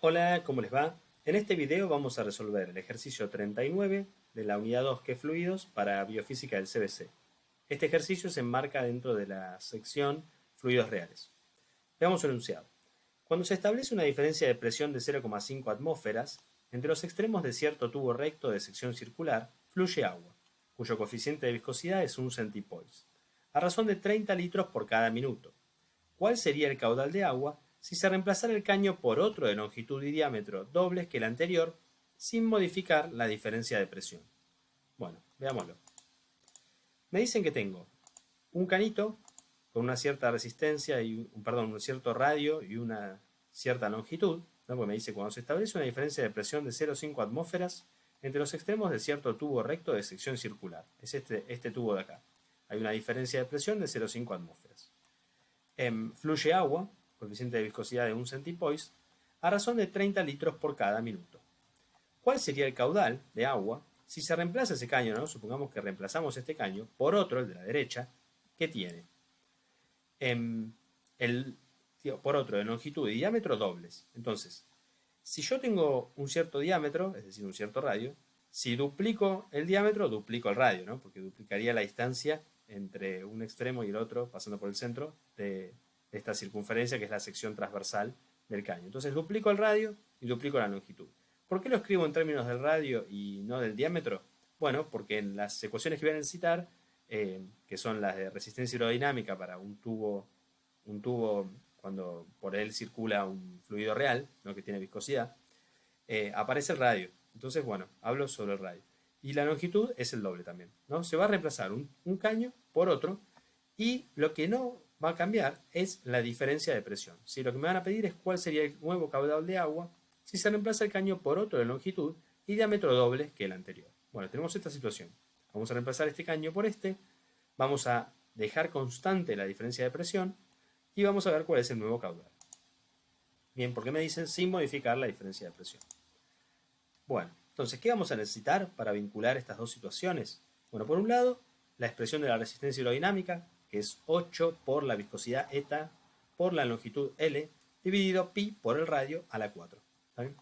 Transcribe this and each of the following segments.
Hola, ¿cómo les va? En este video vamos a resolver el ejercicio 39 de la unidad 2 que fluidos para biofísica del CBC. Este ejercicio se enmarca dentro de la sección fluidos reales. Veamos el enunciado. Cuando se establece una diferencia de presión de 0,5 atmósferas, entre los extremos de cierto tubo recto de sección circular fluye agua, cuyo coeficiente de viscosidad es 1 centipoise, a razón de 30 litros por cada minuto. ¿Cuál sería el caudal de agua si se reemplazara el caño por otro de longitud y diámetro dobles que el anterior, sin modificar la diferencia de presión? Bueno, veámoslo. Me dicen que tengo un canito con una cierta resistencia y un cierto radio y una cierta longitud, ¿no? Porque me dice cuando se establece una diferencia de presión de 0,5 atmósferas entre los extremos de cierto tubo recto de sección circular. Es este tubo de acá. Hay una diferencia de presión de 0,5 atmósferas. Fluye agua, coeficiente de viscosidad de 1 centipoise, a razón de 30 litros por cada minuto. ¿Cuál sería el caudal de agua si se reemplaza ese caño, ¿no? Supongamos que reemplazamos este caño por otro, el de la derecha, que tiene por otro de longitud y diámetro dobles. Entonces, si yo tengo un cierto diámetro, es decir, un cierto radio, si duplico el diámetro, duplico el radio, ¿no? Porque duplicaría la distancia entre un extremo y el otro, pasando por el centro de esta circunferencia, que es la sección transversal del caño. Entonces duplico el radio y duplico la longitud. ¿Por qué lo escribo en términos del radio y no del diámetro? Bueno, porque en las ecuaciones que voy a necesitar, que son las de resistencia aerodinámica para un tubo cuando por él circula un fluido real, ¿no? Que tiene viscosidad, aparece el radio. Entonces, bueno, hablo sobre el radio. Y la longitud es el doble también, ¿no? Se va a reemplazar un caño por otro y lo que no va a cambiar es la diferencia de presión. Si lo que me van a pedir es cuál sería el nuevo caudal de agua si se reemplaza el caño por otro de longitud y diámetro doble que el anterior. Bueno, tenemos esta situación. Vamos a reemplazar este caño por este, vamos a dejar constante la diferencia de presión y vamos a ver cuál es el nuevo caudal. Bien, ¿por qué me dicen sin modificar la diferencia de presión? Bueno, entonces, ¿qué vamos a necesitar para vincular estas dos situaciones? Bueno, por un lado, la expresión de la resistencia aerodinámica, que es 8 por la viscosidad eta por la longitud L, dividido pi por el radio a la 4. ¿Está bien?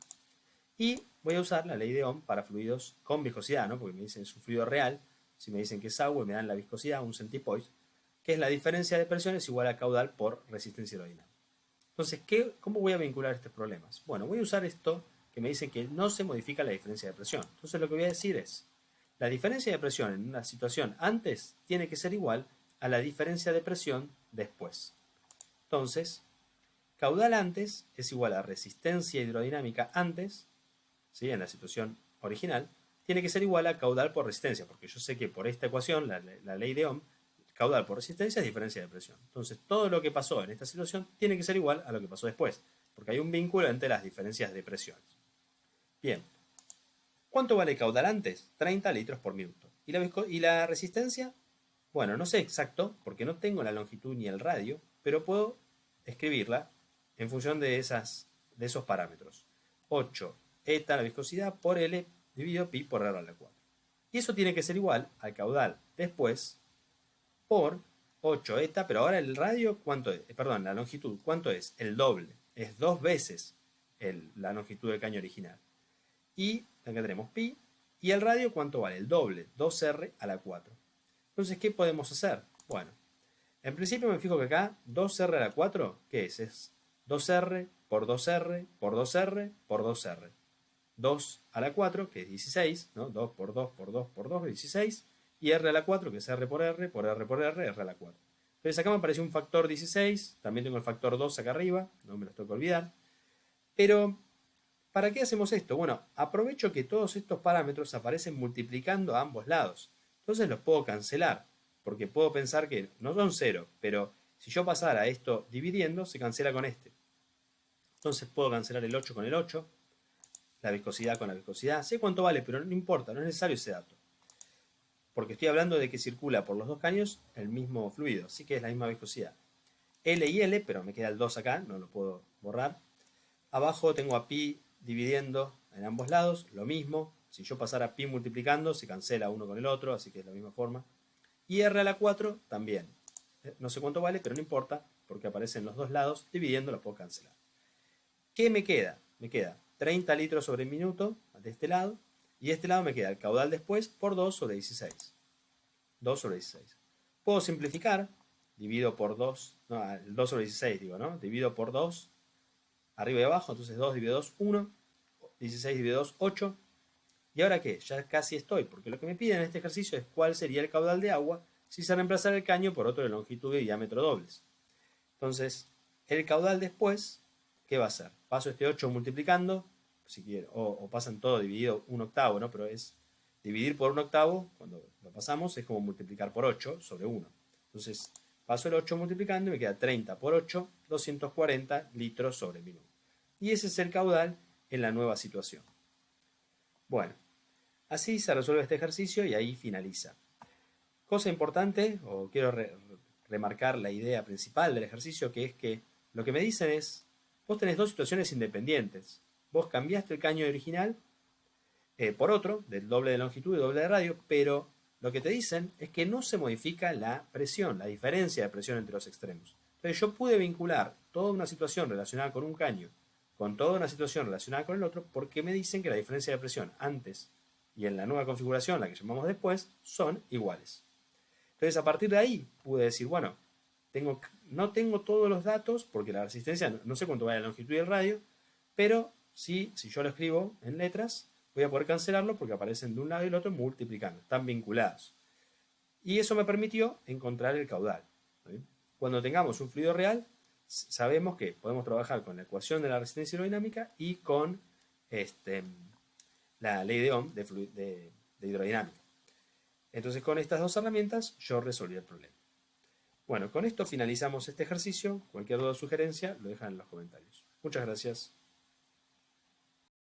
Y voy a usar la ley de Ohm para fluidos con viscosidad, ¿no? Porque me dicen es un fluido real. Si me dicen que es agua y me dan la viscosidad, 1 centipoise, que es la diferencia de presión es igual a caudal por resistencia aerodinámica. Entonces, ¿cómo voy a vincular estos problemas? Bueno, voy a usar esto que me dice que no se modifica la diferencia de presión. Entonces, lo que voy a decir es, la diferencia de presión en una situación antes tiene que ser igual a la diferencia de presión después. Entonces, caudal antes es igual a resistencia hidrodinámica antes, ¿sí? En la situación original, tiene que ser igual a caudal por resistencia, porque yo sé que por esta ecuación, la ley de Ohm, caudal por resistencia es diferencia de presión. Entonces, todo lo que pasó en esta situación tiene que ser igual a lo que pasó después, porque hay un vínculo entre las diferencias de presiones. Bien, ¿cuánto vale caudal antes? 30 litros por minuto. ¿Y la resistencia? Bueno, no sé exacto, porque no tengo la longitud ni el radio, pero puedo escribirla en función de esos parámetros. 8 eta, la viscosidad, por L dividido pi por R a la 4. Y eso tiene que ser igual al caudal después por 8 eta, pero ahora el radio, ¿cuánto es? Perdón, la longitud, ¿cuánto es? El doble. Es 2 veces la longitud del caño original. Y acá tenemos pi. ¿Y el radio cuánto vale? El doble, 2R a la 4. Entonces, ¿qué podemos hacer? Bueno, en principio me fijo que acá 2R a la 4, ¿qué es? Es 2R por 2R por 2R por 2R. 2 a la 4, que es 16, ¿no? 2 por 2 por 2 por 2, 16. Y R a la 4, que es R por R, por R por R, R a la 4. Entonces acá me apareció un factor 16, también tengo el factor 2 acá arriba, no me los tengo que olvidar. Pero, ¿para qué hacemos esto? Bueno, aprovecho que todos estos parámetros aparecen multiplicando a ambos lados. Entonces los puedo cancelar, porque puedo pensar que no son 0, pero si yo pasara esto dividiendo, se cancela con este. Entonces puedo cancelar el 8 con el 8, la viscosidad con la viscosidad. Sé cuánto vale, pero no importa, no es necesario ese dato. Porque estoy hablando de que circula por los dos caños el mismo fluido, así que es la misma viscosidad. L y L, pero me queda el 2 acá, no lo puedo borrar. Abajo tengo a pi dividiendo en ambos lados, lo mismo. Si yo pasara pi multiplicando, se cancela uno con el otro, así que es la misma forma. Y R a la 4 también. No sé cuánto vale, pero no importa, porque aparecen los dos lados, dividiendo lo puedo cancelar. ¿Qué me queda? me queda 30 litros sobre minuto de este lado, y de este lado me queda el caudal después por 2 sobre 16. 2 sobre 16. Puedo simplificar, divido por 2, no, el 2 sobre 16 digo, ¿no? Divido por 2, arriba y abajo, entonces 2 dividido 2, 1, 16 dividido 2, 8. ¿Y ahora qué? Ya casi estoy, porque lo que me piden en este ejercicio es cuál sería el caudal de agua si se reemplazara el caño por otro de longitud y diámetro dobles. Entonces, el caudal después, ¿qué va a ser? Paso este 8 multiplicando, si quiero, o pasan todo dividido 1/8, ¿no? Pero es dividir por 1/8, cuando lo pasamos, es como multiplicar por 8 sobre 1. Entonces, paso el 8 multiplicando y me queda 30 por 8, 240 litros sobre minuto. Y ese es el caudal en la nueva situación. Bueno, así se resuelve este ejercicio y ahí finaliza. Cosa importante, o quiero remarcar la idea principal del ejercicio, que es que lo que me dicen es, vos tenés dos situaciones independientes. Vos cambiaste el caño original por otro, del doble de longitud y doble de radio, pero lo que te dicen es que no se modifica la presión, la diferencia de presión entre los extremos. Entonces yo pude vincular toda una situación relacionada con un caño con toda una situación relacionada con el otro, porque me dicen que la diferencia de presión antes y en la nueva configuración, la que llamamos después, son iguales. Entonces a partir de ahí pude decir, bueno, no tengo todos los datos, porque la resistencia no sé cuánto va la longitud y el radio, pero sí, si yo lo escribo en letras, voy a poder cancelarlo porque aparecen de un lado y del otro multiplicando, están vinculados. Y eso me permitió encontrar el caudal. ¿Sí? Cuando tengamos un fluido real, sabemos que podemos trabajar con la ecuación de la resistencia hidrodinámica y con la ley de Ohm de hidrodinámica. Entonces, con estas dos herramientas, yo resolví el problema. Bueno, con esto finalizamos este ejercicio. Cualquier duda o sugerencia lo dejan en los comentarios. Muchas gracias.